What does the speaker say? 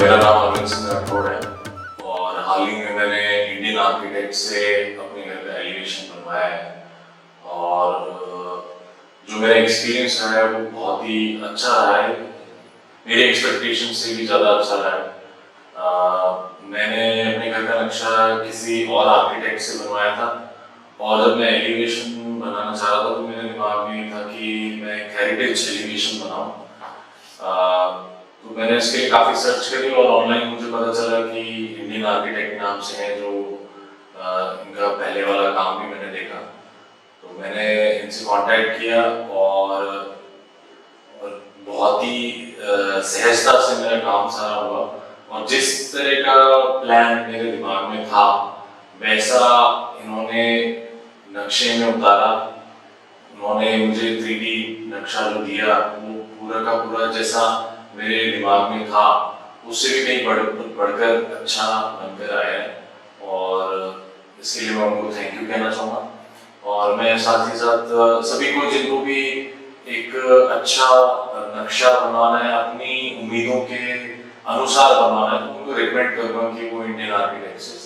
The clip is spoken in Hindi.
मेरा नाम अरविंद राठौड़ है और हाल ही में मैंने इंडियन आर्किटेक्ट से अपने घर का एलिवेशन बनवाया है और जो मेरा एक्सपीरियंस रहा है वो बहुत ही अच्छा रहा है, मेरे एक्सपेक्टेशन से भी ज़्यादा अच्छा रहा है। मैंने अपने घर का नक्शा किसी और आर्किटेक्ट से बनवाया था और जब मैं एलिवेशन बनाना चाह रहा था तो मेरे दिमाग में था कि मैं एक हेरिटेज एलिवेशन बनाऊँ। तो मैंने इसके लिए काफ़ी सर्च करी और ऑनलाइन मुझे पता चला कि इंडियन आर्किटेक्ट नाम से है जो इनका पहले वाला काम भी मैंने देखा, तो मैंने इनसे कांटेक्ट किया और बहुत ही सहजता से मेरा काम सारा हुआ और जिस तरह का प्लान मेरे दिमाग में था वैसा इन्होंने नक्शे में उतारा। उन्होंने मुझे 3D नक्शा जो दिया वो पूरा का पूरा जैसा मेरे दिमाग में था उससे भी कहीं बढ़कर अच्छा बनकर आया है और इसके लिए मैं उनको थैंक यू कहना चाहूँगा। और मैं साथ ही साथ सभी को जिनको भी एक अच्छा नक्शा बनवाना है, अपनी उम्मीदों के अनुसार बनवाना है, तो उनको रिकमेंड करूँगा कि वो इंडियन आर्किटेक्ट से